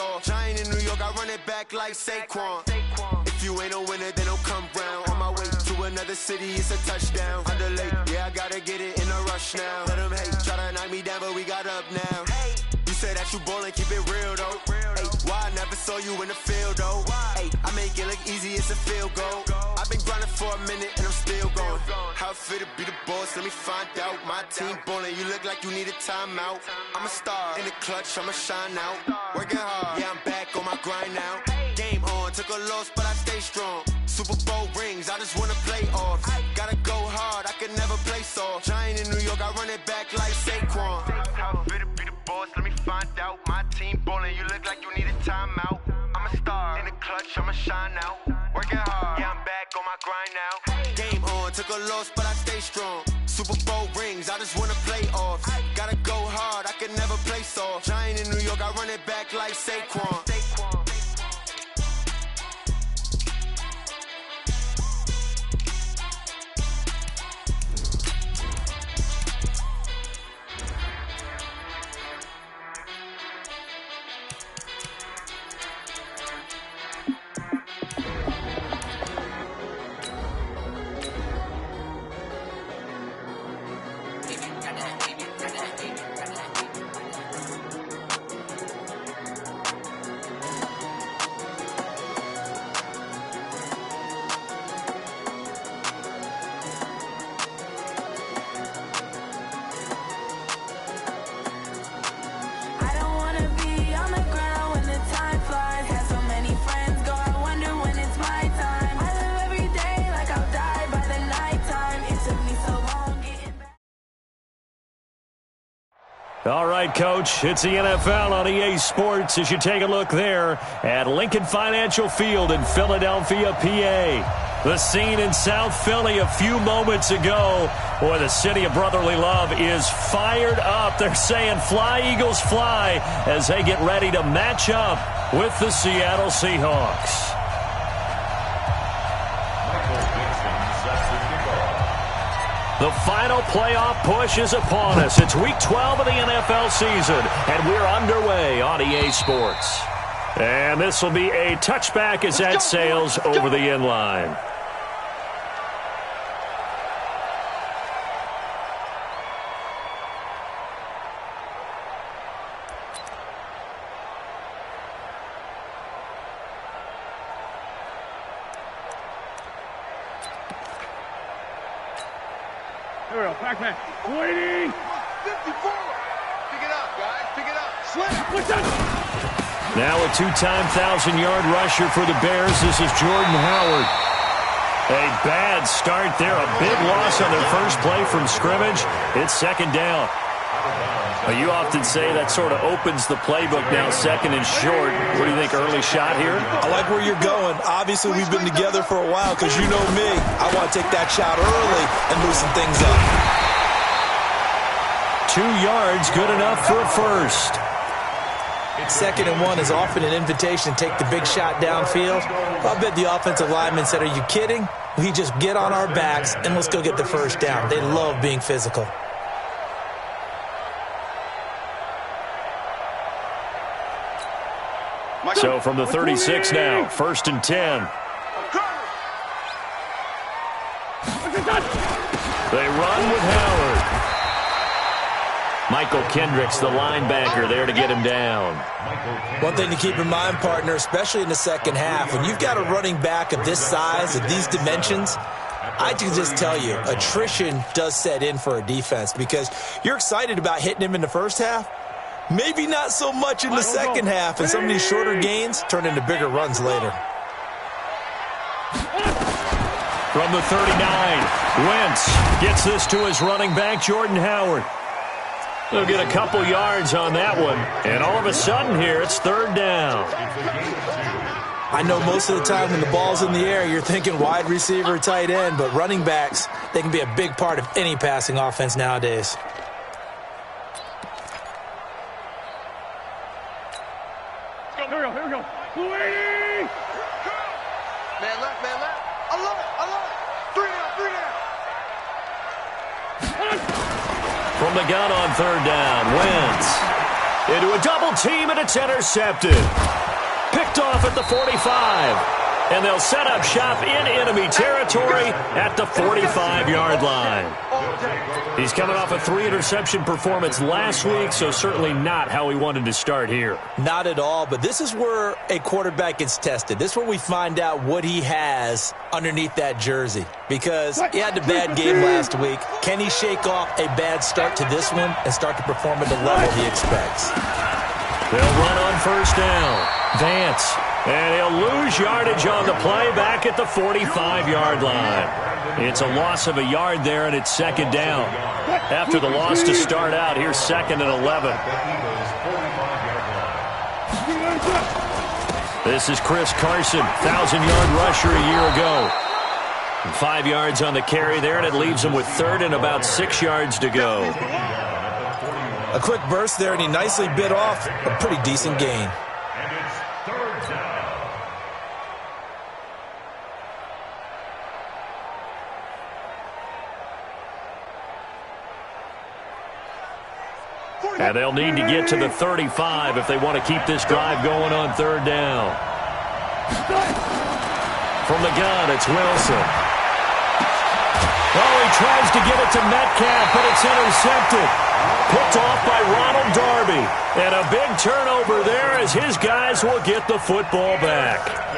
off. Giant in New York, I run it back like Saquon. If you ain't a winner, then don't come round. On my way to another city, it's a touchdown. Underlay, yeah, I gotta get it in a rush now. Let them hate, try to knock me down, but we got up now. You say that you ballin', keep it real though. Ay, why I never saw you in the field though? Ay, I make it look easy, it's a field goal. I've been grinding for a minute and I'm still going. How it feel to be the boss, let me find out. My team ballin', you look like you need a timeout. I'm a star in the clutch, I'ma shine out. Working hard, yeah, I'm back on my grind now. Game on, took a loss, but I stay strong. Super Bowl rings, I just wanna play off. Gotta go hard, I can never play soft. Giant in New York, I run it back like Saquon. How it feel to be the boss, let me find out. My team ballin', you look like you need a timeout. I'm a star in the clutch, I'ma shine out. Working hard, yeah, I'm back on my grind now. Game on, took a loss, but I stay strong. Super Bowl rings, I just wanna play off. Gotta go hard, I can never play soft. Giant in New York, I run it back like Saquon. All right, Coach, it's the NFL on EA Sports as you take a look there at Lincoln Financial Field in Philadelphia, PA. The scene in South Philly a few moments ago. Boy, the city of brotherly love is fired up. They're saying fly, Eagles, fly as they get ready to match up with the Seattle Seahawks. The final playoff push is upon us. It's Week 12 of the NFL season, and we're underway on EA Sports. And this will be a touchback as that sails over the end line. Here we go, back. Waiting. 54. Pick it up, guys. Pick it up. Slam. What's that? Now a two-time 1,000-yard rusher for the Bears. This is Jordan Howard. A bad start there. A big loss on their first play from scrimmage. It's second down. You often say that sort of opens the playbook now, second and short. What do you think, early shot here? I like where you're going. Obviously, we've been together for a while because you know me. I want to take that shot early and loosen things up. 2 yards, good enough for a first. Second and 1 is often an invitation to take the big shot downfield. I bet the offensive lineman said, are you kidding? We just get on our backs and let's go get the first down. They love being physical. So from the 36 now, 1st and 10. They run with Howard. Michael Kendricks, the linebacker, there to get him down. One thing to keep in mind, partner, especially in the second half, when you've got a running back of this size, of these dimensions, I can just tell you, attrition does set in for a defense because you're excited about hitting him in the first half. Maybe not so much in the second half, and some of these shorter gains turn into bigger runs later. From the 39, Wentz gets this to his running back, Jordan Howard. They'll get a couple yards on that one, and all of a sudden here, it's third down. I know most of the time when the ball's in the air, you're thinking wide receiver, tight end, but running backs, they can be a big part of any passing offense nowadays. Here we go. Waiting. Man left. I love it. 3 down. From the gun on third down, Wentz. Into a double team, and it's intercepted. Picked off at the 45. And they'll set up shop in enemy territory at the 45-yard line. He's coming off a 3-interception performance last week, so certainly not how he wanted to start here. Not at all, but this is where a quarterback gets tested. This is where we find out what he has underneath that jersey. Because he had a bad game last week. Can he shake off a bad start to this one and start to perform at the level he expects? They'll run on first down. Vance. And he'll lose yardage on the play back at the 45-yard line. It's a loss of a yard there, and it's second down. After the loss to start out, here's 2nd and 11. This is Chris Carson, 1,000-yard rusher a year ago. 5 yards on the carry there, and it leaves him with 3rd and about 6 yards to go. A quick burst there, and he nicely bit off a pretty decent gain. And they'll need to get to the 35 if they want to keep this drive going on 3rd down. From the gun, it's Wilson. Oh, he tries to get it to Metcalf, but it's intercepted. Picked off by Ronald Darby. And a big turnover there as his guys will get the football back.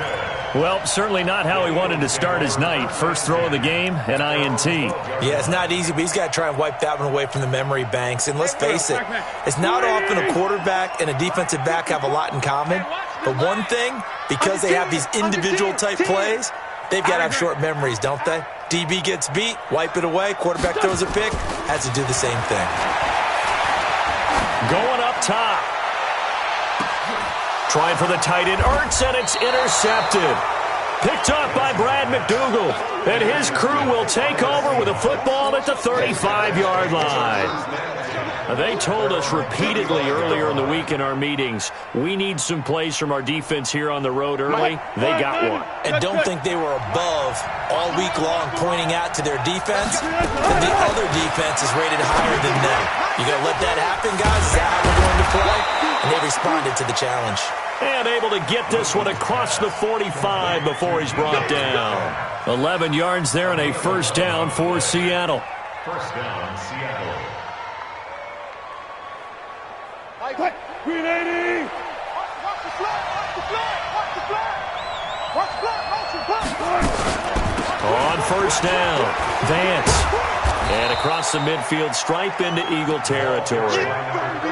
Well, certainly not how he wanted to start his night. First throw of the game, an INT. Yeah, it's not easy, but he's got to try and wipe that one away from the memory banks. And let's face it, it's not often a quarterback and a defensive back have a lot in common. But one thing, because they have these individual type plays, they've got to have short memories, don't they? DB gets beat, wipe it away, quarterback throws a pick, has to do the same thing. Going up top. Trying for the tight end, Ertz, and it's intercepted. Picked up by Brad McDougall. And his crew will take over with a football at the 35-yard line. They told us repeatedly earlier in the week in our meetings, we need some plays from our defense here on the road early. They got one. And don't think they were above all week long pointing out to their defense. And the other defense is rated higher than them. You going to let that happen, guys? Is that how we're going to play? And they responded to the challenge. And able to get this one across the 45 before he's brought down. 11 yards there and a first down for Seattle. First down, Seattle. Green 80! Watch the flag! Watch the flag! Watch the flag! Watch the flag! Watch the flag! On first down, Vance. And across the midfield stripe into Eagle territory.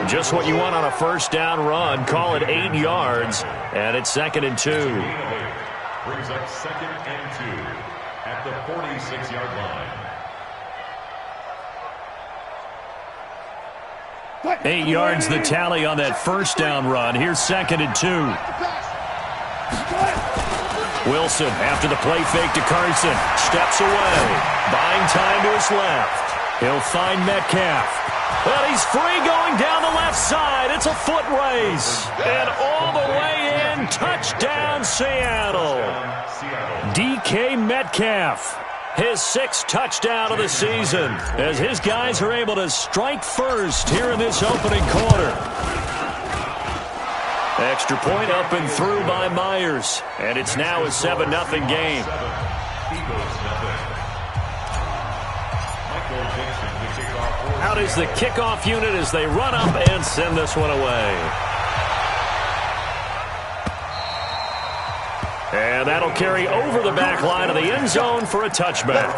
Just what you want on a first down run. Call it 8 yards. And it's 2nd and 2. Brings up 2nd and 2 at the 46-yard line. 8 yards the tally on that first down run. Here's 2nd and 2. Wilson, after the play fake to Carson, steps away, buying time to his left. He'll find Metcalf. But he's free going down the left side. It's a foot race. And all the way in, touchdown Seattle. DK Metcalf, his 6th touchdown of the season, as his guys are able to strike first here in this opening quarter. Extra point up and through by Myers. And it's now a 7-0 game. Out is the kickoff unit as they run up and send this one away. And that'll carry over the back line of the end zone for a touchback.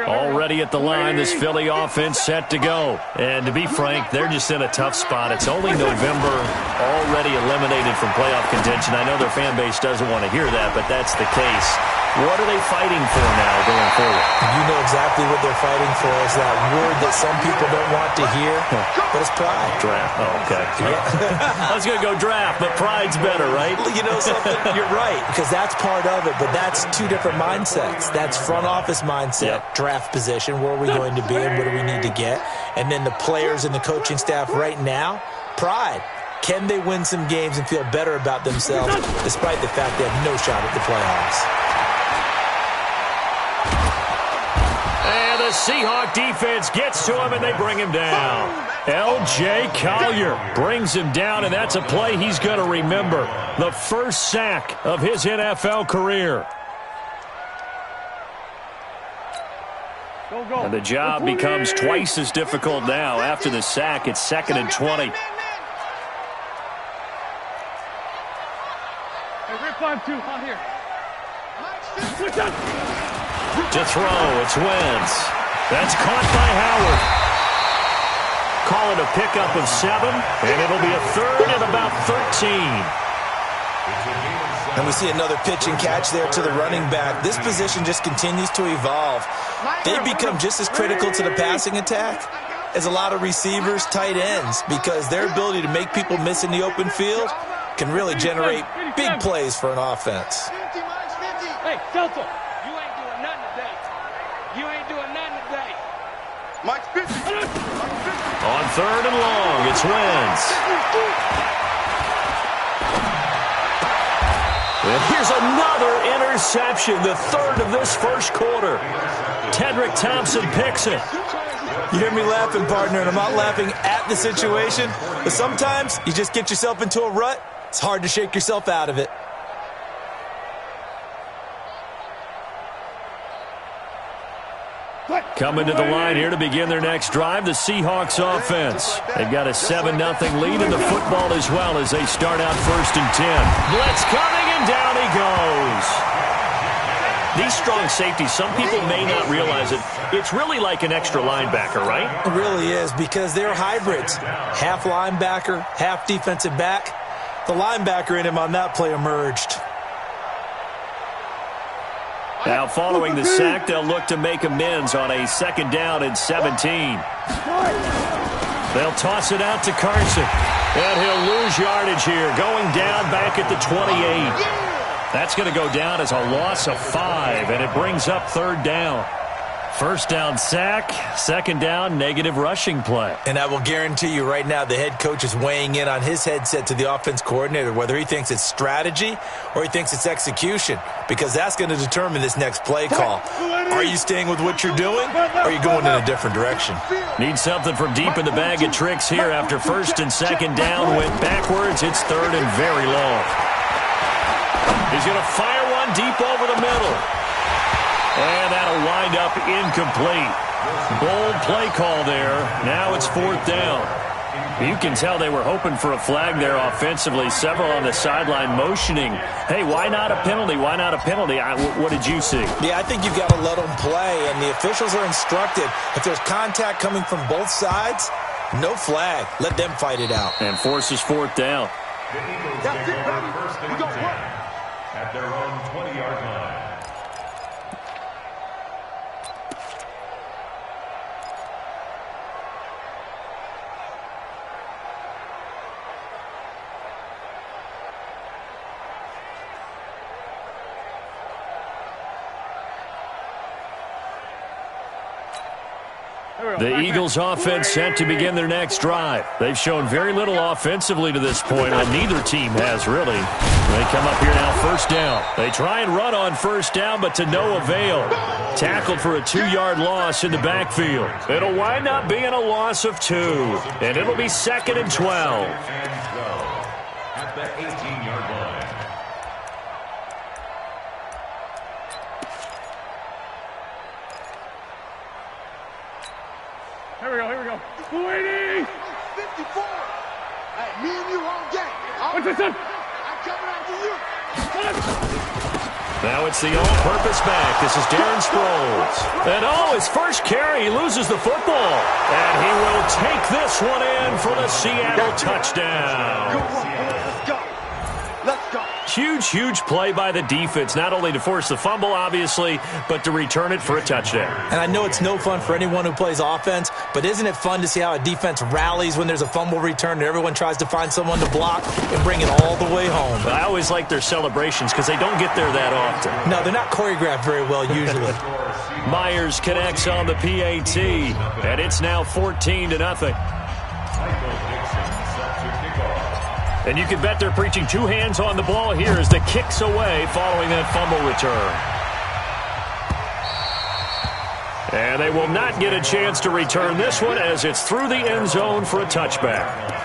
Already at the line, this Philly offense set to go. And to be frank, they're just in a tough spot. It's only November, already eliminated from playoff contention. I know their fan base doesn't want to hear that, but that's the case. What are they fighting for now going forward? You know exactly what they're fighting for. Is that word that some people don't want to hear, but it's pride. Draft. Oh, okay. Yeah. I was going to go draft, but pride's better, right? You know something? You're right, because that's part of it, but that's two different mindsets. That's front office mindset, draft position, where are we going to be and what do we need to get? And then the players and the coaching staff right now, pride. Can they win some games and feel better about themselves despite the fact they have no shot at the playoffs? And the Seahawk defense gets to him, and they bring him down. L.J. Collier brings him down, and that's a play he's going to remember. The first sack of his NFL career. And the job becomes twice as difficult now. After the sack, it's 2nd and 20. Hey, rip on two, on here. To throw, it's Wentz. That's caught by Howard. Call it a pickup of 7, and it'll be a 3rd and about 13. And we see another pitch and catch there to the running back. This position just continues to evolve. They become just as critical to the passing attack as a lot of receivers, tight ends, because their ability to make people miss in the open field can really generate big plays for an offense. Hey, Delta, you ain't doing nothing today. You ain't doing nothing today. Mike's 50. On 3rd and long, it's Wentz. And here's another interception, the 3rd of this first quarter. Tedrick Thompson picks it. You hear me laughing, partner, and I'm not laughing at the situation, but sometimes you just get yourself into a rut. It's hard to shake yourself out of it. Coming to the line here to begin their next drive, the Seahawks offense. They've got a 7-0 lead in the football as well as they start out 1st and 10. Blitz coming, and down he goes. These strong safeties, some people may not realize it. It's really like an extra linebacker, right? It really is, because they're hybrids. Half linebacker, half defensive back. The linebacker in him on that play emerged. Now, following the sack, they'll look to make amends on a 2nd down and 17. They'll toss it out to Carson. And he'll lose yardage here, going down back at the 28. That's going to go down as a loss of 5, and it brings up 3rd down. 1st down sack, 2nd down negative rushing play. And I will guarantee you right now the head coach is weighing in on his headset to the offense coordinator, whether he thinks it's strategy or he thinks it's execution, because that's going to determine this next play call. Are you staying with what you're doing, or are you going in a different direction? Need something from deep in the bag of tricks here after 1st and 2nd down. Went backwards. It's 3rd and very long. He's going to fire one deep over the middle. And that'll wind up incomplete. Bold play call there. Now it's 4th down. You can tell they were hoping for a flag there offensively. Several on the sideline motioning. Hey, why not a penalty? Why not a penalty? What did you see? Yeah, I think you've got to let them play, and the officials are instructed. If there's contact coming from both sides, no flag. Let them fight it out. And forces 4th down. At their own 20-yard line. The Eagles offense set to begin their next drive. They've shown very little offensively to this point, and neither team has really. They come up here now 1st down. They try and run on 1st down, but to no avail. Tackled for a 2-yard loss in the backfield. It'll wind up being a loss of 2, and it'll be 2nd and 12. At the 18-yard line. Here we go. 280! 54! Hey, me and you on game. What's this up? I'm coming after you. Now it's the all-purpose back. This is Darren Sproles. And his first carry, he loses the football. And he will take this one in for the Seattle touchdown. Let's go. Huge play by the defense, not only to force the fumble, obviously, but to return it for a touchdown. And I know it's no fun for anyone who plays offense, but isn't it fun to see how a defense rallies when there's a fumble return and everyone tries to find someone to block and bring it all the way home? I always like their celebrations because they don't get there that often. No, they're not choreographed very well usually. Myers connects on the PAT, and it's now 14-0. And you can bet they're preaching two hands on the ball here as the kick's away following that fumble return. And they will not get a chance to return this one as it's through the end zone for a touchback.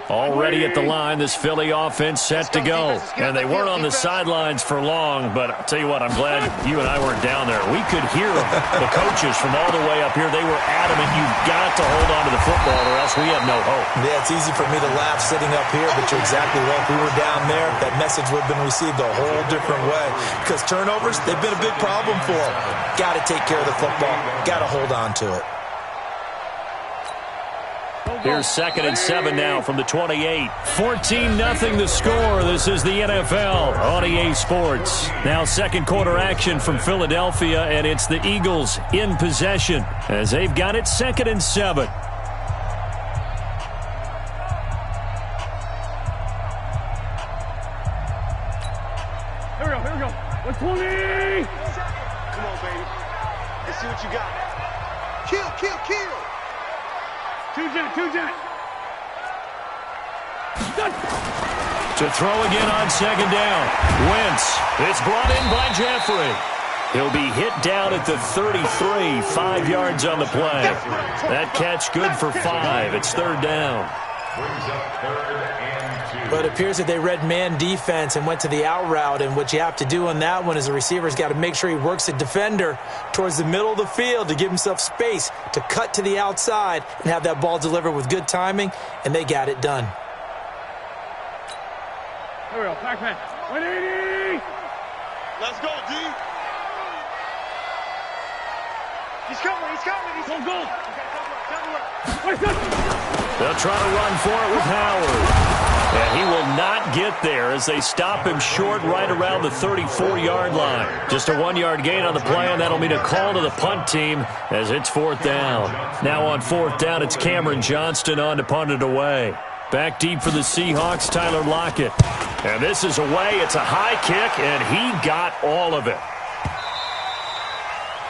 Already at the line, this Philly offense set to go. And they weren't on the sidelines for long, but I'll tell you what, I'm glad you and I weren't down there. We could hear them. The coaches from all the way up here, they were adamant, you've got to hold on to the football or else we have no hope. Yeah, it's easy for me to laugh sitting up here, but you're exactly right. If we were down there, that message would have been received a whole different way. Because turnovers, they've been a big problem for them. Got to take care of the football. Got to hold on to it. Here's 2nd and 7 now from the 28. 14-0 the score. This is the NFL on EA Sports. Now second quarter action from Philadelphia, and it's the Eagles in possession as they've got it 2nd and 7. Here we go. 120! Come on, baby. Let's see what you got. Kill. Two jet. To throw again on 2nd down. Wentz. It's brought in by Jeffrey. He'll be hit down at the 33, 5 yards on the play. That catch good for 5. It's 3rd down. But it appears that they read man defense and went to the out route, and what you have to do on that one is the receiver's got to make sure he works the defender towards the middle of the field to give himself space to cut to the outside and have that ball delivered with good timing, and they got it done. Here we go. Back man. 180! Let's go, D. He's coming. Go. They'll try to run for it with Howard. And he will not get there as they stop him short right around the 34-yard line. Just a 1-yard gain on the play, and that'll mean a call to the punt team as it's 4th down. Now on 4th down, it's Cameron Johnston on to punt it away. Back deep for the Seahawks, Tyler Lockett. And this is away. It's a high kick, and he got all of it.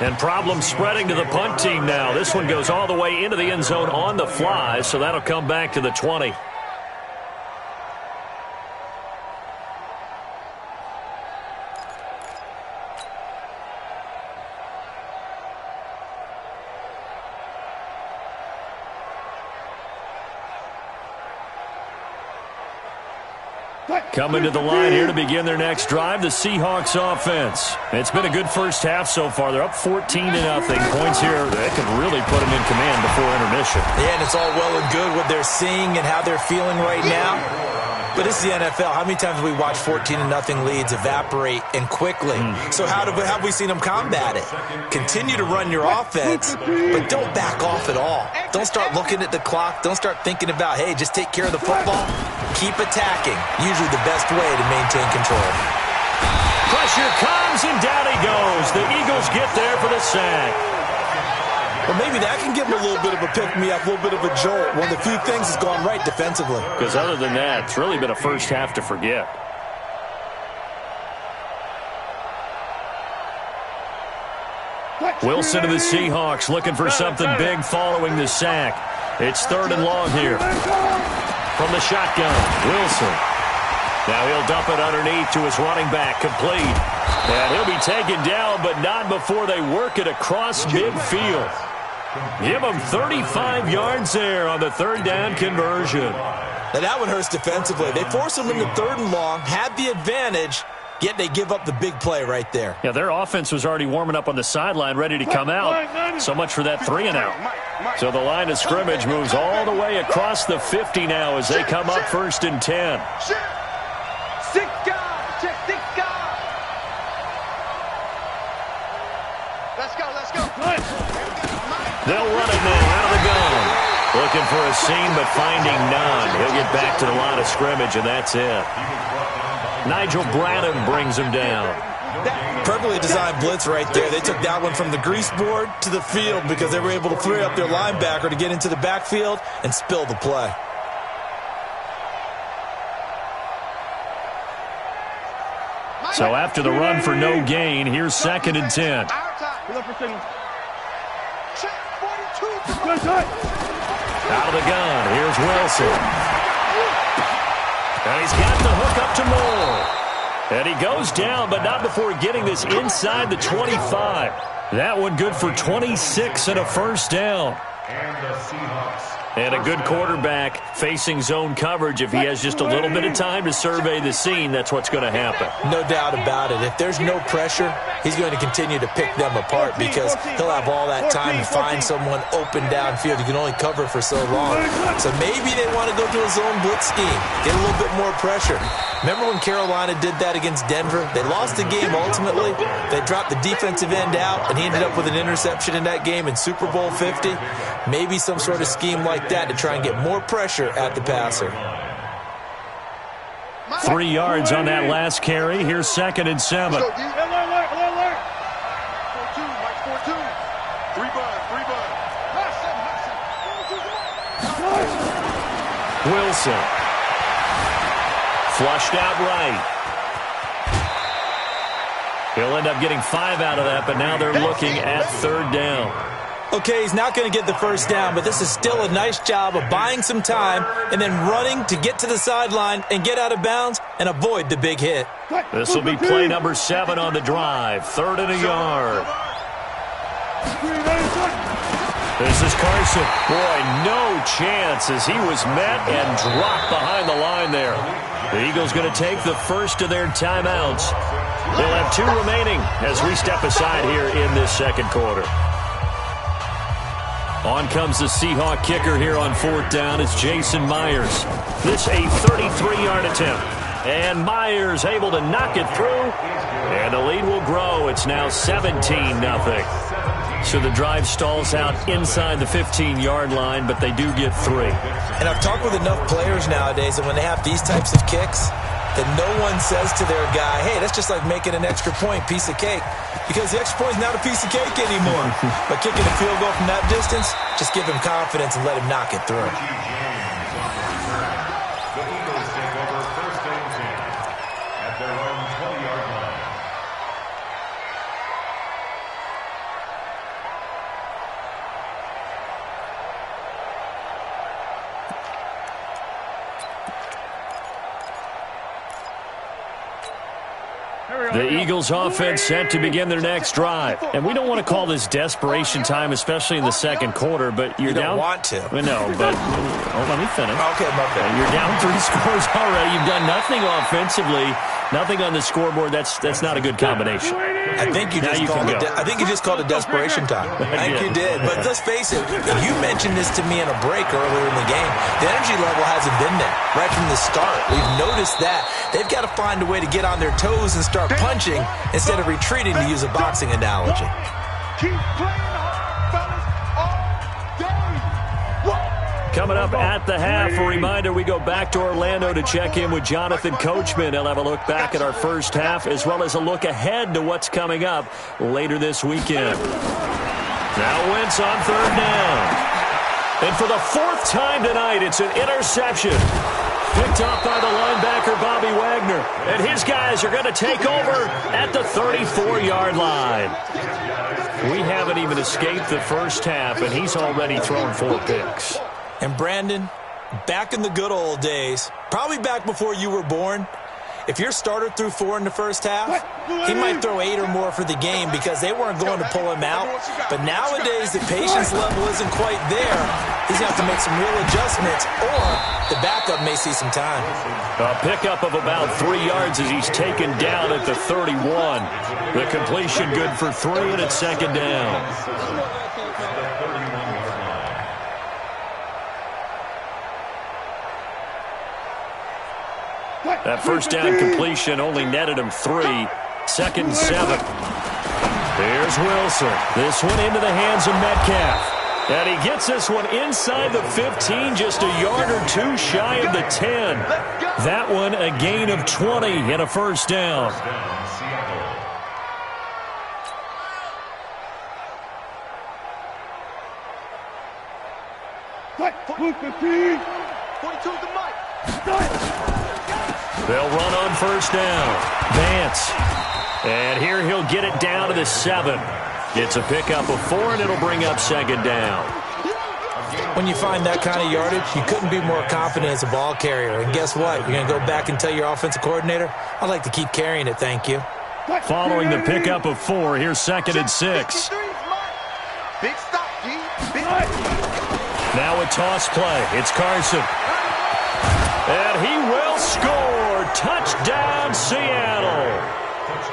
And problems spreading to the punt team now. This one goes all the way into the end zone on the fly, so that'll come back to the 20. Coming to the line here to begin their next drive, the Seahawks offense. It's been a good first half so far. They're up 14-0. Points here that could really put them in command before intermission. Yeah, and it's all well and good what they're seeing and how they're feeling right now. But this is the NFL. How many times have we watched 14-0 leads evaporate and quickly? So how have we seen them combat it? Continue to run your offense, but don't back off at all. Don't start looking at the clock. Don't start thinking about, hey, just take care of the football. Keep attacking. Usually the best way to maintain control. Pressure comes, and down he goes. The Eagles get there for the sack. Well, maybe that can give them a little bit of a pick-me-up, a little bit of a jolt. One of the few things has gone right defensively. Because other than that, it's really been a first half to forget. Wilson to the Seahawks looking for something big following the sack. It's 3rd and long here. From the shotgun, Wilson. Now he'll dump it underneath to his running back, complete. And he'll be taken down, but not before they work it across midfield. Give them 35 yards there on the 3rd down conversion. Now that one hurts defensively. They forced him into 3rd and long, had the advantage, yet they give up the big play right there. Yeah, their offense was already warming up on the sideline, ready to come out. So much for that 3-and-out. So the line of scrimmage moves all the way across the 50 now as they come up 1st and 10. Let's go. They'll run it now out of the gun. Looking for a seam, but finding none. He'll get back to the line of scrimmage, and that's it. Nigel Bradham brings him down. Perfectly designed blitz right there. They took that one from the grease board to the field because they were able to free up their linebacker to get into the backfield and spill the play. So after the run for no gain, here's 2nd and 10. Out of the gun, here's Wilson. And he's got the hook up to Moore. And he goes down, but not before getting this inside the 25. That one good for 26 and a first down. And the Seahawks. And a good quarterback facing zone coverage. If he has just a little bit of time to survey the scene, that's what's going to happen. No doubt about it. If there's no pressure, he's going to continue to pick them apart because he'll have all that time to find someone open downfield. You can only cover for so long. So maybe they want to go to a zone blitz scheme, get a little bit more pressure. Remember when Carolina did that against Denver? They lost the game ultimately. They dropped the defensive end out, and he ended up with an interception in that game in Super Bowl 50. Maybe some sort of scheme like that to try and get more pressure at the passer. 3 yards on that last carry. Here's 2nd and 7. Wilson. Flushed out right. He'll end up getting 5 out of that, but now they're looking at 3rd down. Okay, he's not going to get the first down, but this is still a nice job of buying some time and then running to get to the sideline and get out of bounds and avoid the big hit. This will be play number 7 on the drive. 3rd and a yard. This is Carson. Boy, no chance as he was met and dropped behind the line there. The Eagles going to take the first of their timeouts. They'll have 2 remaining as we step aside here in this second quarter. On comes the Seahawk kicker here on 4th down. It's Jason Myers. This a 33-yard attempt. And Myers able to knock it through. And the lead will grow. It's now 17-0. So the drive stalls out inside the 15-yard line, but they do get 3. And I've talked with enough players nowadays that when they have these types of kicks, that no one says to their guy, hey, that's just like making an extra point, piece of cake. Because the extra point is not a piece of cake anymore. But kicking a field goal from that distance, just give him confidence and let him knock it through. The Eagles take over 1st and 10 at their own 20-yard line. The Eagles offense set to begin their next drive. And we don't want to call this desperation time, especially in the second quarter, but you're down. You don't want to. No, but let me finish. Okay, my bad. You're down 3 scores already. You've done nothing offensively, nothing on the scoreboard. That's not a good combination. I think you just called it desperation time. I think you did. But let's face it, you mentioned this to me in a break earlier in the game. The energy level hasn't been there right from the start. We've noticed that. They've got to find a way to get on their toes and start punching instead of retreating, to use a boxing analogy. Keep playing hard, fellas, all day. Coming up at the half, a reminder, we go back to Orlando to check in with Jonathan Coachman. He'll have a look back at our first half as well as a look ahead to what's coming up later this weekend. Now Wentz on 3rd down. And for the 4th time tonight, it's an interception. Picked off by the linebacker, Bobby Wagner. And his guys are going to take over at the 34-yard line. We haven't even escaped the first half, and he's already thrown 4 picks. And Brandon, back in the good old days, probably back before you were born, if your starter threw 4 in the first half, he might throw 8 or more for the game because they weren't going to pull him out. But nowadays, the patience level isn't quite there. he's going to have to make some real adjustments, or the backup may see some time. A pickup of about 3 yards as he's taken down at the 31. The completion good for 3, and it's second down. That first down completion only netted him 3. Second and 7. Here's Wilson. This one into the hands of Metcalf. And he gets this one inside the 15, just a yard or 2 shy of the 10. That one a gain of 20 and a first down. They'll run on first down. Vance. And here he'll get it down to the 7. It's a pickup of 4, and it'll bring up second down. When you find that kind of yardage, you couldn't be more confident as a ball carrier. And guess what? You're going to go back and tell your offensive coordinator, I'd like to keep carrying it, thank you. Following the pickup of 4, here's second and 6. Big stop, G. Big. Now a toss play. It's Carson. And he will score. Touchdown, Seattle.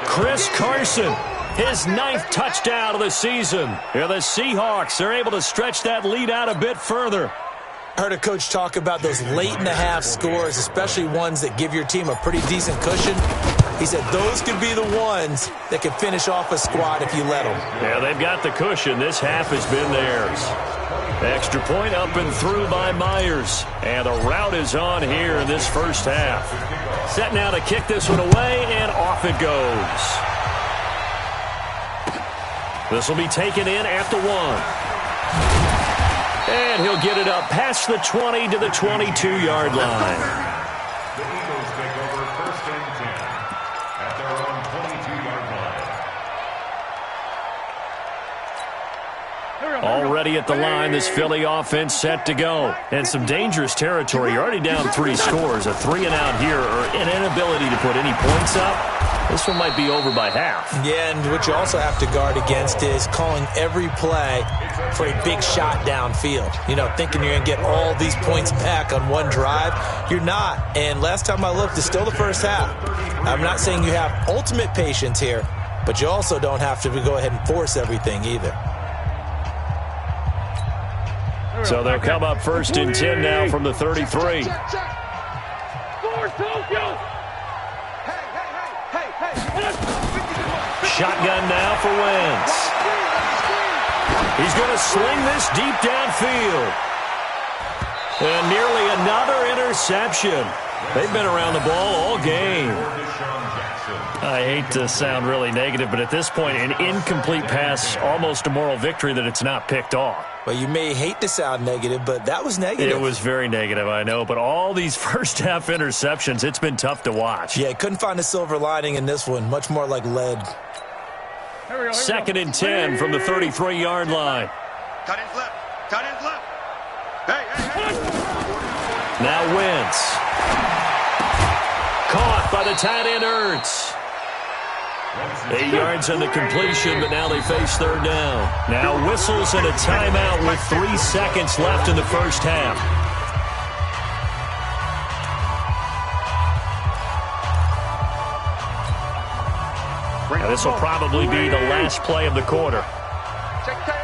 Chris Carson, his 9th touchdown of the season. Here the Seahawks are able to stretch that lead out a bit further. I heard a coach talk about those late-in-the-half scores, especially ones that give your team a pretty decent cushion. He said those could be the ones that could finish off a squad if you let them. Yeah, they've got the cushion. This half has been theirs. Extra point up and through by Myers. And the route is on here in this first half. Set now to kick this one away, and off it goes. This will be taken in at the 1. And he'll get it up past the 20 to the 22-yard line. The Eagles take over first and 10 at their own 22-yard line. Already at the line, this Philly offense set to go. And some dangerous territory. You're already down 3 scores. A 3-and-out here, or an inability to put any points up. This one might be over by half. Yeah, and what you also have to guard against is calling every play for a big shot downfield. You know, thinking you're going to get all these points back on one drive. You're not. And last time I looked, it's still the first half. I'm not saying you have ultimate patience here, but you also don't have to go ahead and force everything either. So they'll come up first and 10 now from the 33. Shotgun now for Wentz. He's going to sling this deep downfield. And nearly another interception. They've been around the ball all game. I hate to sound really negative, but at this point, an incomplete pass, almost a moral victory that it's not picked off. Well, you may hate to sound negative, but that was negative. It was very negative, I know. But all these first-half interceptions, it's been tough to watch. Yeah, couldn't find a silver lining in this one. Much more like lead. Second and 10 from the 33-yard line. Tight end's left. Tight end's left. Hey. Now Wentz. Caught by the tight end Ertz. 8 yards on the completion, but now they face third down. Now whistles and a timeout with 3 seconds left in the first half. Now this will probably be the last play of the quarter. Check tight.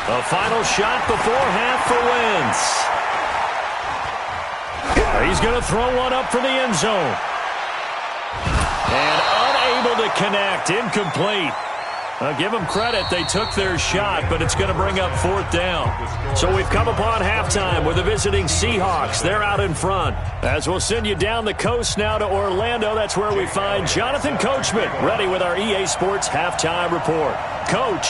A final shot before half for Wentz. He's going to throw one up for the end zone. And unable to connect. Incomplete. I'll give them credit. They took their shot, but it's going to bring up fourth down. So we've come upon halftime with the visiting Seahawks. They're out in front. As we'll send you down the coast now to Orlando, that's where we find Jonathan Coachman, ready with our EA Sports halftime report. Coach.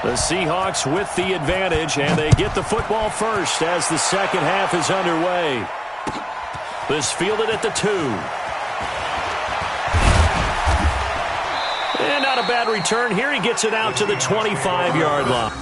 The Seahawks with the advantage, and they get the football first as the second half is underway. This fielded at the 2. And not a bad return here. He gets it out to the 25-yard line.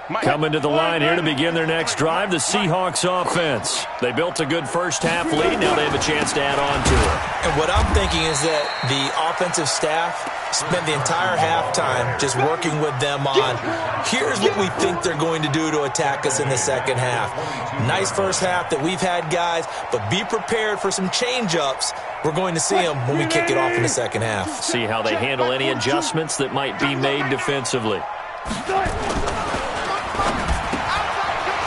Coming to the line here to begin their next drive, the Seahawks offense. They built a good first-half lead. Now they have a chance to add on to it. And what I'm thinking is that the offensive staff spent the entire halftime just working with them on, here's what we think they're going to do to attack us in the second half. Nice first half that we've had, guys, but be prepared for some change-ups. We're going to see them when we kick it off in the second half. See how they handle any adjustments that might be made defensively.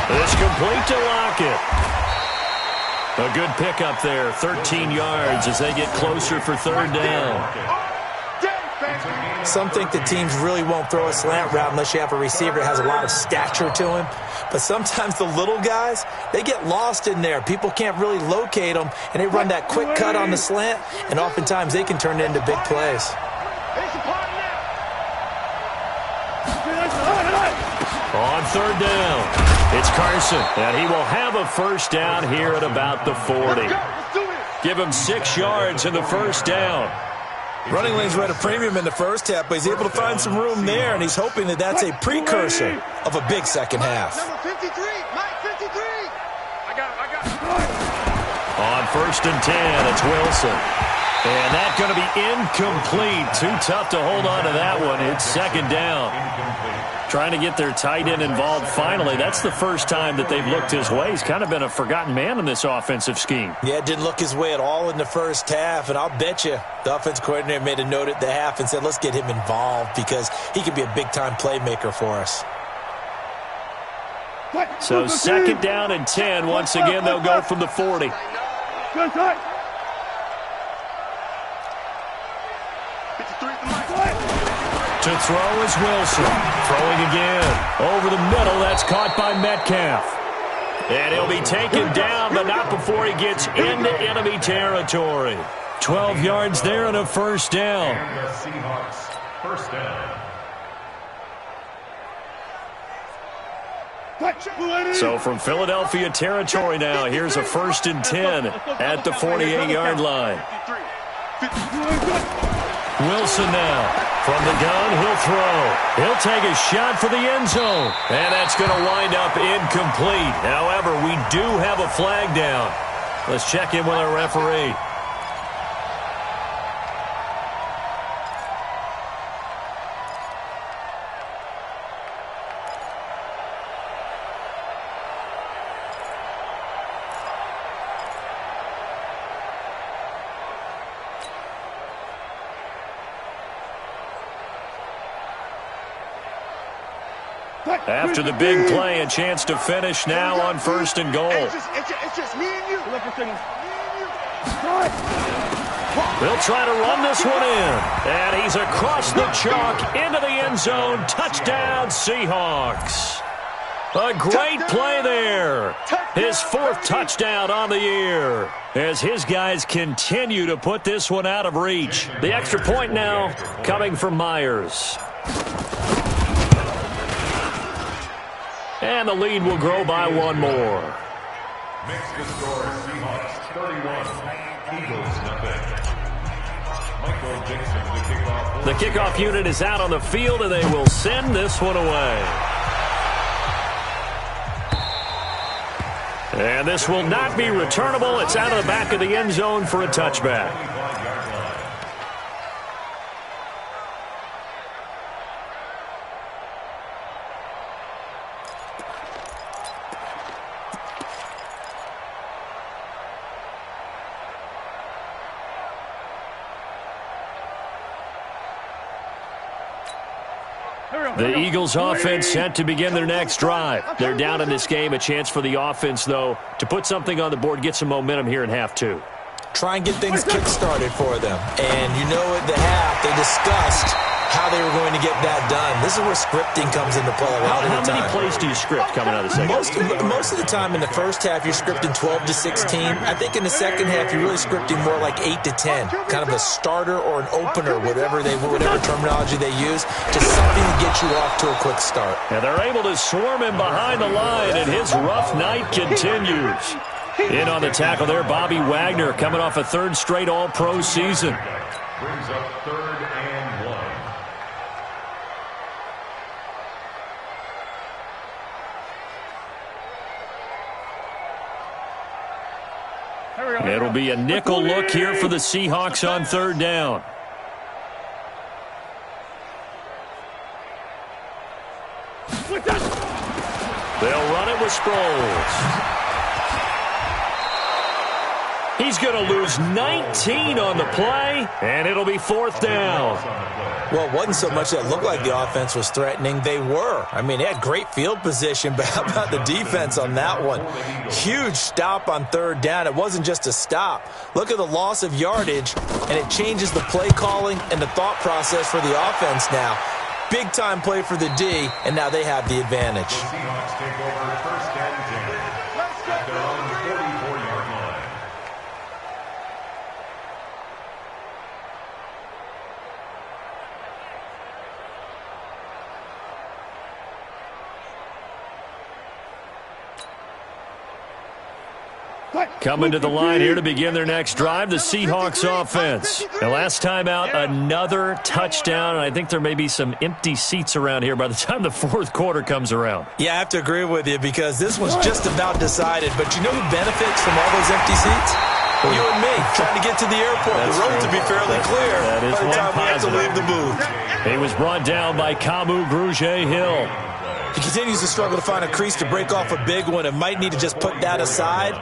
It's complete to Lockett. A good pickup there, 13 yards as they get closer for third down. Some think the teams really won't throw a slant route unless you have a receiver that has a lot of stature to him. But sometimes the little guys, they get lost in there. People can't really locate them, and they run that quick cut on the slant, and oftentimes they can turn it into big plays. On third down, it's Carson, and he will have a first down here at about the 40. Give him 6 yards in the first down. Running lanes were at a premium in the first half, but he's able to find some room there, and he's hoping that that's a precursor of a big second half. Number 53, Mike 53. I got it. On first and 10, it's Wilson. And that's going to be incomplete. Too tough to hold on to that one. It's second down. Trying to get their tight end involved finally. That's the first time that they've looked his way. He's kind of been a forgotten man in this offensive scheme. Yeah, it didn't look his way at all in the first half, and I'll bet you the offense coordinator made a note at the half and said, let's get him involved because he could be a big-time playmaker for us. So second down and 10. Once again, they'll go from the 40. To throw is Wilson. Throwing again. Over the middle, that's caught by Metcalf. And he'll be taken down, but not before he gets into enemy territory. 12 yards there and a first down. And the Seahawks, first down. So from Philadelphia territory now, here's a first and 10 at the 48-yard line. Wilson now. From the gun, he'll throw. He'll take a shot for the end zone. And that's going to wind up incomplete. However, we do have a flag down. Let's check in with our referee. After the big play, a chance to finish now on first and goal. It's just me and you. They'll try to run this one in. And he's across the chalk into the end zone. Touchdown, Seahawks. A great play there. His 4th touchdown on the year as his guys continue to put this one out of reach. The extra point now coming from Myers. And the lead will grow by one more. Makes the score Seahawks 31, Eagles nothing. Michael Dixon, the kickoff. The kickoff unit is out on the field, and they will send this one away. And this will not be returnable. It's out of the back of the end zone for a touchback. The Eagles offense set to begin their next drive. They're down in this game. A chance for the offense, though, to put something on the board, get some momentum here in half 2. Try and get things kick-started for them. And you know at the half, they discussed how they were going to get that done. This is where scripting comes into play a lot of the time. How many plays do you script coming out of the second? Most of the time in the first half, you're scripting 12 to 16. I think in the second half, you're really scripting more like 8 to 10. Kind of a starter or an opener, whatever terminology they use, just something to get you off to a quick start. And they're able to swarm him behind the line, and his rough night continues. In on the tackle there, Bobby Wagner, coming off a 3rd straight All-Pro season. Brings up 3rd and 1. It'll be a nickel look here for the Seahawks on third down. They'll run it with Sproles. He's going to lose 19 on the play, and it'll be fourth down. Well, it wasn't so much that it looked like the offense was threatening. They were. I mean, they had great field position, but how about the defense on that one? Huge stop on third down. It wasn't just a stop. Look at the loss of yardage, and it changes the play calling and the thought process for the offense now. Big-time play for the D, and now they have the advantage. The Seahawks take over first and 10 at their own 44-yard line. Coming to the line here to begin their next drive, the Seahawks offense. The last time out, another touchdown, and I think there may be some empty seats around here by the time the fourth quarter comes around. Yeah, I have to agree with you because this was just about decided. But you know who benefits from all those empty seats? You and me, trying to get to the airport. The road to be fairly clear by the time we have to leave the booth. He was brought down by Kamu Grugier-Hill. He continues to struggle to find a crease to break off a big one and might need to just put that aside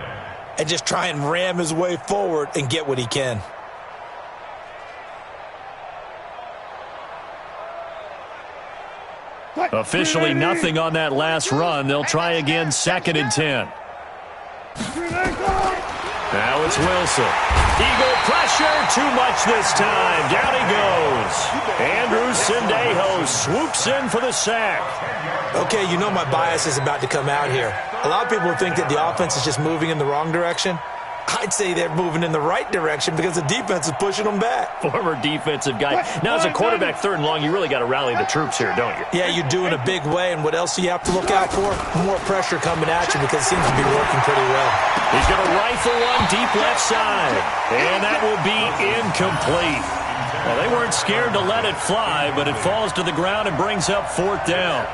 and just try and ram his way forward and get what he can. Officially nothing on that last run. They'll try again, 2nd and 10. Now it's Wilson. Eagle pressure, too much this time. Down he goes. Andrew Sendejo swoops in for the sack. Okay, you know my bias is about to come out here. A lot of people think that the offense is just moving in the wrong direction. I'd say they're moving in the right direction because the defense is pushing them back. Former defensive guy. Now, as a quarterback, 3rd and long, you really got to rally the troops here, don't you? Yeah, you do in a big way. And what else do you have to look out for? More pressure coming at you because it seems to be working pretty well. He's going to rifle one deep left side. And that will be incomplete. Well, they weren't scared to let it fly, but it falls to the ground and brings up 4th down.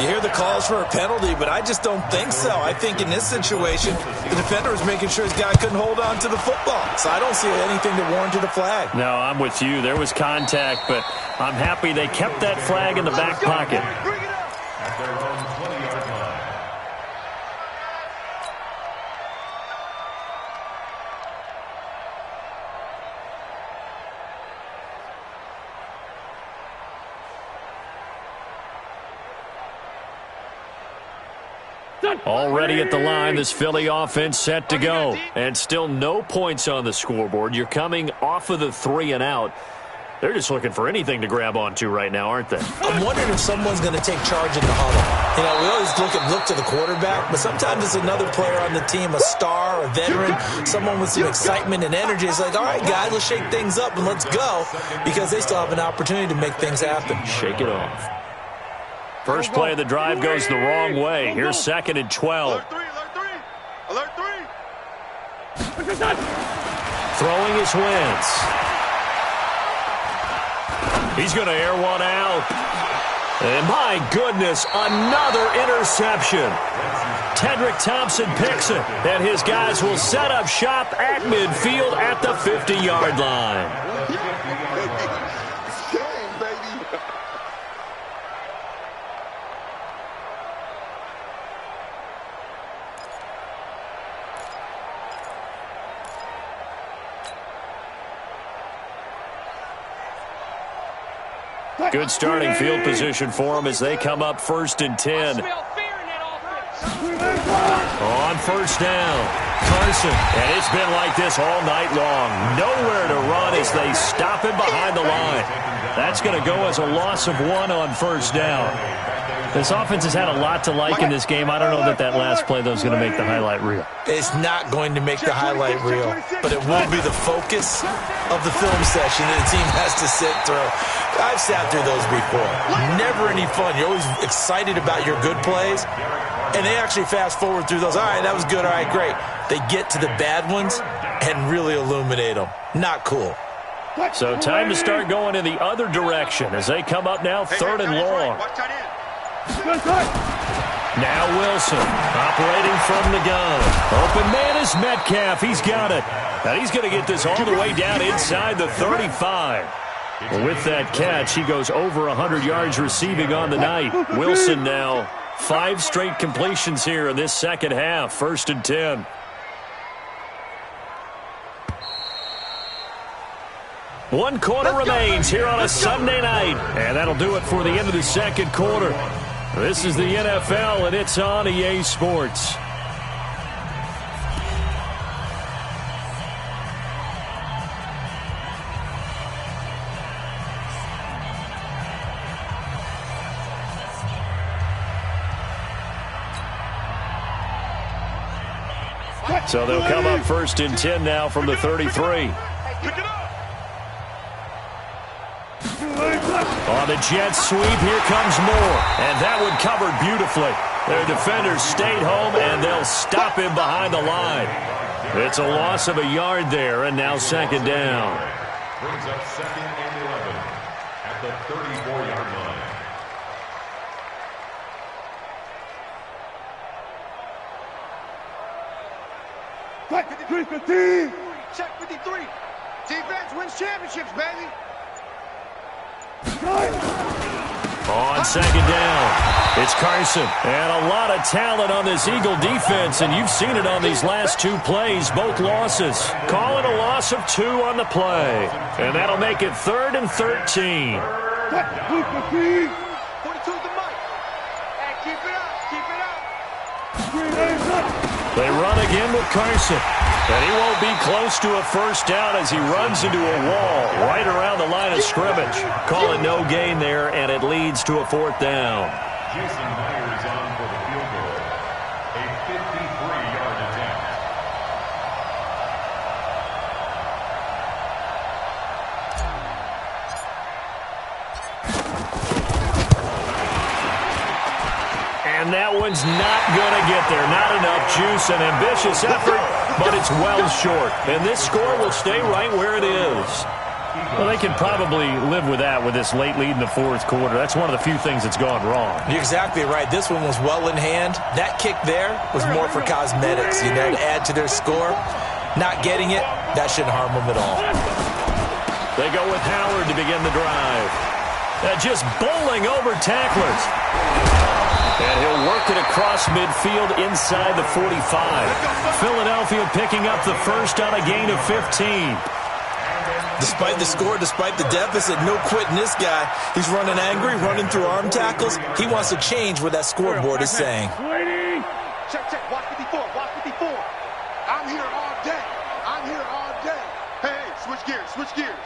You hear the calls for a penalty, but I just don't think so. I think in this situation, the defender was making sure his guy couldn't hold on to the football. So I don't see anything that warranted a flag. No, I'm with you. There was contact, but I'm happy they kept that flag in the back pocket. At their own 20-yard line. Already at the line, this Philly offense set to go. And still no points on the scoreboard. You're coming off of the 3 and out. They're just looking for anything to grab onto right now, aren't they? I'm wondering if someone's going to take charge in the huddle. You know, we always look to the quarterback, but sometimes it's another player on the team, a star, a veteran, someone with some excitement and energy. It's like, all right, guys, let's shake things up and let's go because they still have an opportunity to make things happen. Shake it off. First play of the drive goes the wrong way. Here's 2nd and 12. Alert 3. Throwing his Wentz. He's going to air one out. And my goodness, another interception. Tedrick Thompson picks it, and his guys will set up shop at midfield at the 50-yard line. Good starting field position for them as they come up 1st and 10. On 1st down, Carson. And it's been like this all night long. Nowhere to run as they stop him behind the line. That's going to go as a loss of 1 on 1st down. This offense has had a lot to like in this game. I don't know that last play, though, is going to make the highlight reel. It's not going to make the highlight reel, but it will be the focus of the film session that the team has to sit through. I've sat through those before. Never any fun. You're always excited about your good plays, and they actually fast forward through those. All right, that was good. All right, great. They get to the bad ones and really illuminate them. Not cool. So time to start going in the other direction as they come up now 3rd and long. Now Wilson operating from the gun. Open man is Metcalf. He's got it. And he's going to get this all the way down inside the 35. With that catch, he goes over 100 yards receiving on the night. Wilson now 5 straight completions here in this second half. 1st and 10. One quarter remains here on a Sunday night. And that'll do it for the end of the second quarter. This is the NFL, and it's on EA Sports. So they'll come up 1st and 10 now from the 33. On the jet sweep, here comes Moore. And that one covered beautifully. Their defenders stayed home, and they'll stop him behind the line. It's a loss of a yard there, and now 2nd down. Brings up 2nd and 11 at the 34-yard line. Check 53. Check 53. Defense wins championships, baby. On 2nd down, it's Carson. And a lot of talent on this Eagle defense, and you've seen it on these last 2 plays, both losses. Call it a loss of 2 on the play. And that'll make it 3rd and 13. 42's the mic. Hey, keep it up, keep it up. They run again with Carson. And he won't be close to a 1st down as he runs into a wall right around the line of scrimmage. Call it no gain there, and it leads to a 4th down. Jason Myers on for the field goal. A 53-yard attempt. And that one's not going to get there. Not enough juice. An ambitious effort, but it's well short. And this score will stay right where it is. Well, they can probably live with that with this late lead in the 4th quarter. That's one of the few things that's gone wrong. You're exactly right. This one was well in hand. That kick there was more for cosmetics, to add to their score. Not getting it, that shouldn't harm them at all. They go with Howard to begin the drive. Just bowling over tacklers. And he'll work it across midfield inside the 45. Philadelphia picking up the 1st on a gain of 15. Despite the score, despite the deficit, no quitting this guy. He's running angry, running through arm tackles. He wants to change what that scoreboard is saying. Check, check, watch 54, watch 54. I'm here all day. I'm here all day. Hey, switch gears, switch gears.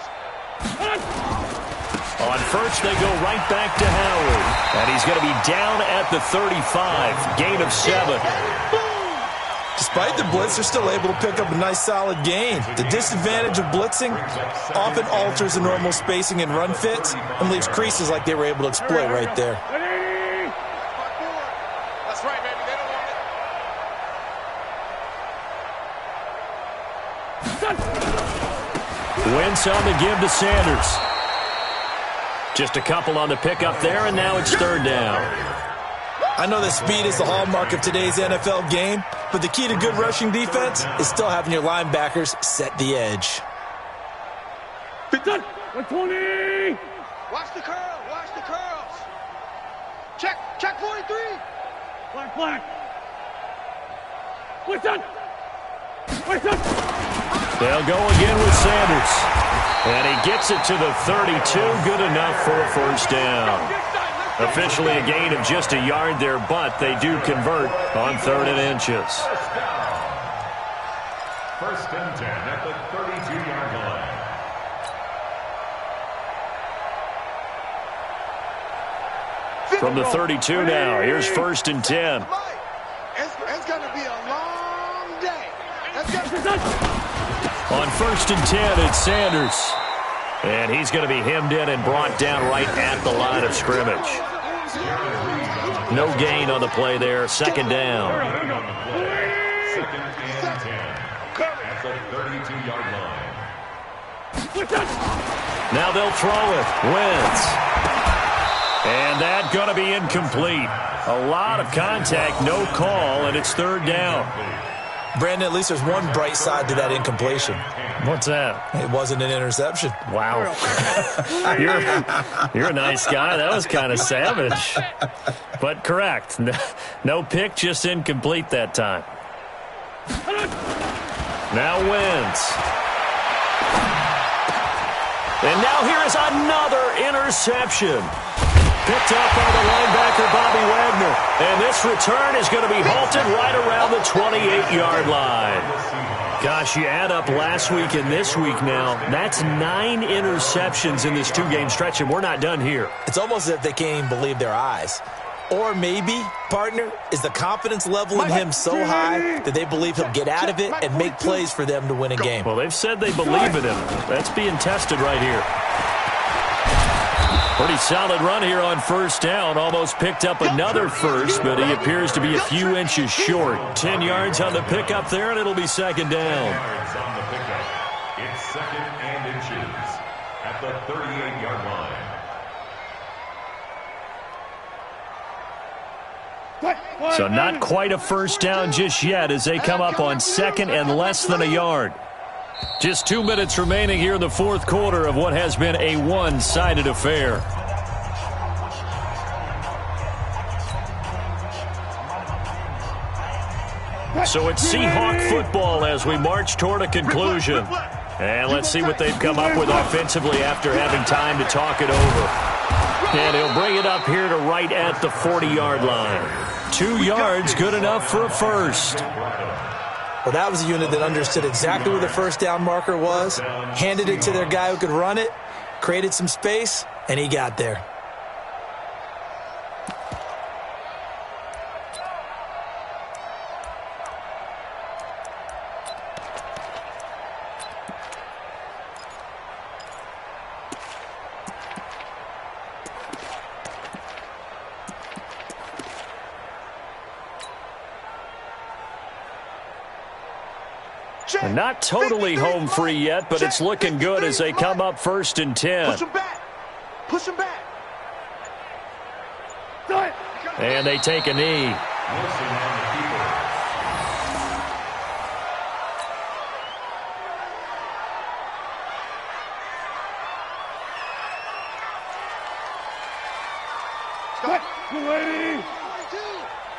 On 1st, they go right back to Howard. And he's going to be down at the 35. Gain of 7. Despite the blitz, they're still able to pick up a nice solid gain. The disadvantage of blitzing often alters the normal spacing and run fits and leaves creases like they were able to exploit right there. That's right, baby. They don't want it. Wentz on the give to Sanders. Just a couple on the pickup there, and now it's 3rd down. I know that speed is the hallmark of today's NFL game, but the key to good rushing defense is still having your linebackers set the edge. 120! Watch the curl, watch the curls. Check 43. Black, black. Listen! Listen! They'll go again with Sanders. And he gets it to the 32. Good enough for a 1st down. Officially a gain of just a yard there, but they do convert on 3rd and inches. 1st and 10 at the 32-yard line. From the 32 now, here's 1st and 10. It's going to be a long day. On 1st and 10, it's Sanders. And he's going to be hemmed in and brought down right at the line of scrimmage. No gain on the play there. 2nd down. 2nd and 10 at the 32-yard line. Now they'll throw it. Wentz. And that going to be incomplete. A lot of contact, no call, and it's third down. Brandon, at least there's one bright side to that incompletion. What's that? It wasn't an interception. Wow. You're a nice guy. That was kind of savage. But correct. No pick, just incomplete that time. Now wins. And now here is another interception. Picked up by the linebacker, Bobby Wagner. And this return is going to be halted right around the 28-yard line. Gosh, you add up last week and this week now. That's 9 interceptions in this 2-game stretch, and we're not done here. It's almost as if they can't even believe their eyes. Or maybe, partner, is the confidence level in him so high that they believe he'll get out of it and make plays for them to win a game. Well, they've said they believe in him. That's being tested right here. Pretty solid run here on first down. Almost picked up another first, but he appears to be a few inches short. 10 yards on the pickup there, and it'll be second down. Yards on the pickup. It's second and inches at the 38-yard line. So not quite a first down just yet as they come up on second and less than a yard. Just 2 minutes remaining here in the fourth quarter of what has been a one-sided affair. So it's Seahawk football as we march toward a conclusion. And let's see what they've come up with offensively after having time to talk it over. And he'll bring it up here to right at the 40-yard line. 2 yards, good enough for a first. Well, that was a unit that understood exactly where the first down marker was, handed it to their guy who could run it, created some space, and he got there. And not totally home free yet, but it's looking good as they come up first and 10. Push him back. Push him back. And they take a knee.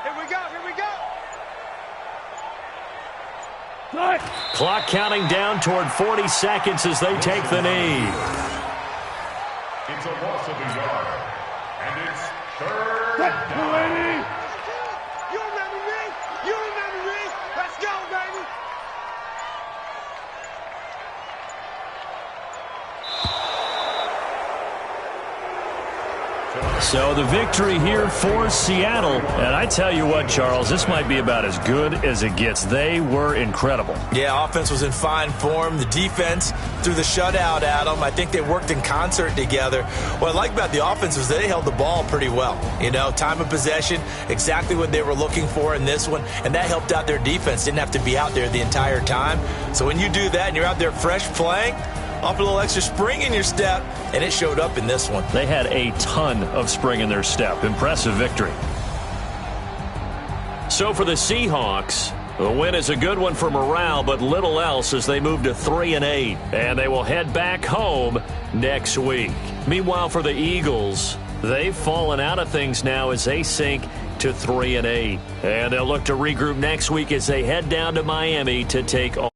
Here we go. Here we go. Clock counting down toward 40 seconds as they take the knee. It's a loss of a yard, and it's third down. You remember me? You remember me? Let's go, baby. So the victory here for Seattle. And I tell you what, Charles, this might be about as good as it gets. They were incredible. Yeah, offense was in fine form. The defense threw the shutout at them. I think they worked in concert together. What I like about the offense was they held the ball pretty well. You know, time of possession, exactly what they were looking for in this one. And that helped out their defense. Didn't have to be out there the entire time. So when you do that and you're out there fresh playing, off a little extra spring in your step, and it showed up in this one. They had a ton of spring in their step. Impressive victory. So for the Seahawks, the win is a good one for morale, but little else as they move to 3-8, and they will head back home next week. Meanwhile, for the Eagles, they've fallen out of things now as they sink to 3-8, and they'll look to regroup next week as they head down to Miami to take on